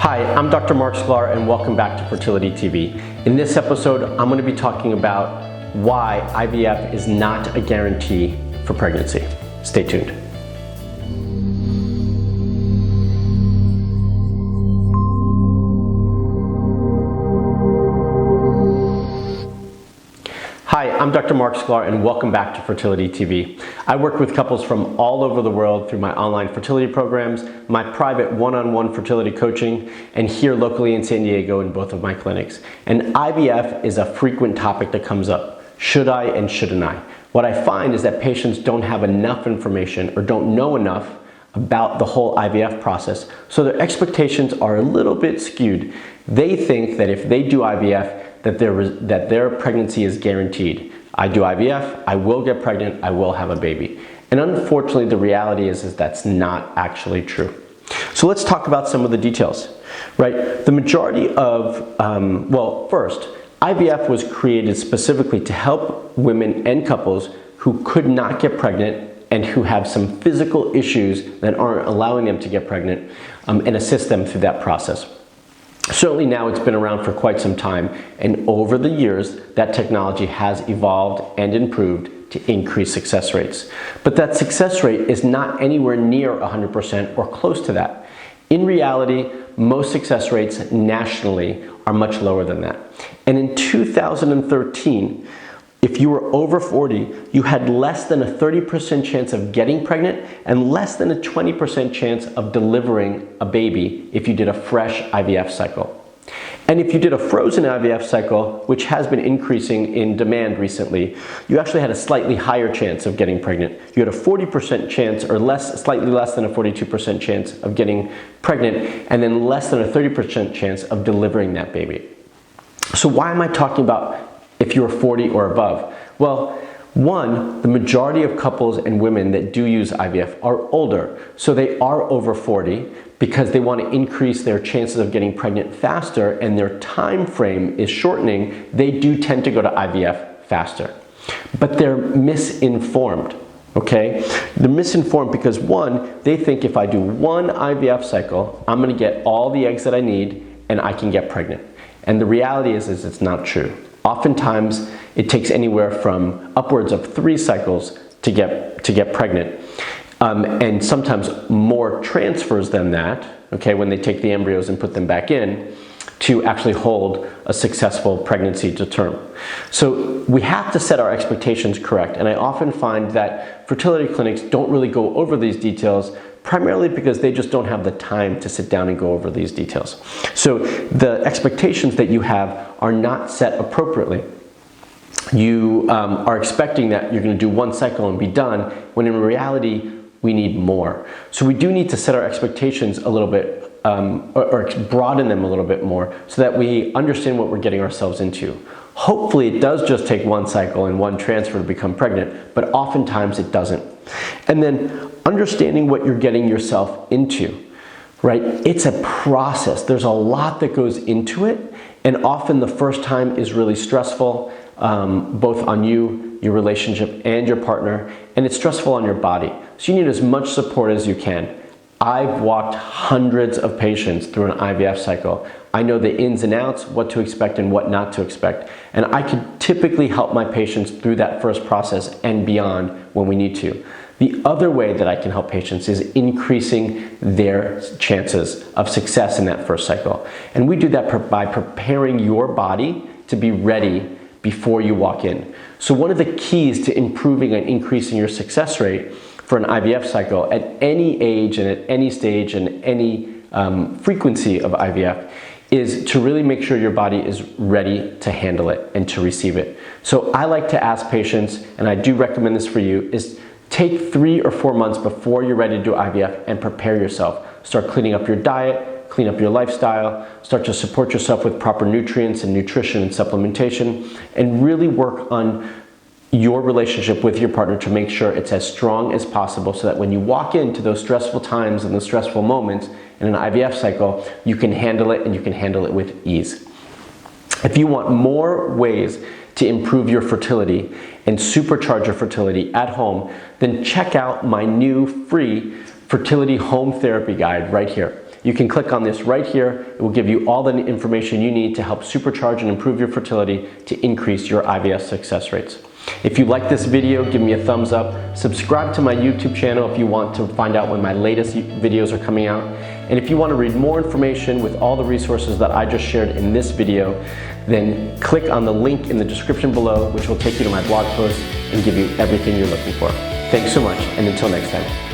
Hi, I'm Dr. Marc Sklar and welcome back to Fertility TV. In this episode, I'm going to be talking about why IVF is not a guarantee for pregnancy. Stay tuned. Hi, I'm Dr. Marc Sklar and welcome back to Fertility TV. I work with couples from all over the world through my online fertility programs, my private one-on-one fertility coaching, and here locally in San Diego in both of my clinics. And IVF is a frequent topic that comes up. Should I and shouldn't I? What I find is that patients don't have enough information or don't know enough about the whole IVF process, so their expectations are a little bit skewed. They think that if they do IVF, that their pregnancy is guaranteed. I do IVF, I will get pregnant, I will have a baby. And unfortunately, the reality is that's not actually true. So let's talk about some of the details, right? The majority of, first, IVF was created specifically to help women and couples who could not get pregnant and who have some physical issues that aren't allowing them to get pregnant and assist them through that process. Certainly now it's been around for quite some time, and over the years that technology has evolved and improved to increase success rates. But that success rate is not anywhere near 100% or close to that. In reality, most success rates nationally are much lower than that. And in 2013, if you were over 40, you had less than a 30% chance of getting pregnant and less than a 20% chance of delivering a baby if you did a fresh IVF cycle. And if you did a frozen IVF cycle, which has been increasing in demand recently, you actually had a slightly higher chance of getting pregnant. You had a 40% chance or slightly less than a 42% chance of getting pregnant and then less than a 30% chance of delivering that baby. So why am I talking about if you're 40 or above? Well, one, the majority of couples and women that do use IVF are older. So they are over 40 because they want to increase their chances of getting pregnant faster and their time frame is shortening. They do tend to go to IVF faster. But they're misinformed, okay? They're misinformed because one, they think if I do one IVF cycle, I'm going to get all the eggs that I need and I can get pregnant. And the reality is it's not true. Oftentimes, it takes anywhere from upwards of 3 cycles to get pregnant, and sometimes more transfers than that, okay, when they take the embryos and put them back in, to actually hold a successful pregnancy to term. So we have to set our expectations correct, and I often find that fertility clinics don't really go over these details, primarily because they just don't have the time to sit down and go over these details. So the expectations that you have are not set appropriately. You are expecting that you're going to do one cycle and be done, when in reality, we need more. So we do need to set our expectations a little bit, or broaden them a little bit more, so that we understand what we're getting ourselves into. Hopefully it does just take one cycle and one transfer to become pregnant, but oftentimes it doesn't. And then understanding what you're getting yourself into, right? It's a process. There's a lot that goes into it, and often the first time is really stressful, both on you, your relationship, and your partner, and it's stressful on your body. So you need as much support as you can. I've walked hundreds of patients through an IVF cycle. I know the ins and outs, what to expect and what not to expect. And I can typically help my patients through that first process and beyond when we need to. The other way that I can help patients is increasing their chances of success in that first cycle. And we do that by preparing your body to be ready before you walk in. So one of the keys to improving and increasing your success rate for an IVF cycle at any age and at any stage and any frequency of IVF is to really make sure your body is ready to handle it and to receive it. So I like to ask patients, and I do recommend this for you, is take 3 or 4 months before you're ready to do IVF and prepare yourself. Start cleaning up your diet, clean up your lifestyle, start to support yourself with proper nutrients and nutrition and supplementation, and really work on your relationship with your partner to make sure it's as strong as possible so that when you walk into those stressful times and those stressful moments in an IVF cycle, you can handle it and you can handle it with ease. If you want more ways to improve your fertility and supercharge your fertility at home, then check out my new free fertility home therapy guide right here. you can click on this right here. It will give you all the information you need to help supercharge and improve your fertility to increase your IVF success rates. If you like this video, give me a thumbs up. Subscribe to my YouTube channel if you want to find out when my latest videos are coming out. And if you want to read more information with all the resources that I just shared in this video, then click on the link in the description below, which will take you to my blog post and give you everything you're looking for. Thanks so much, and until next time.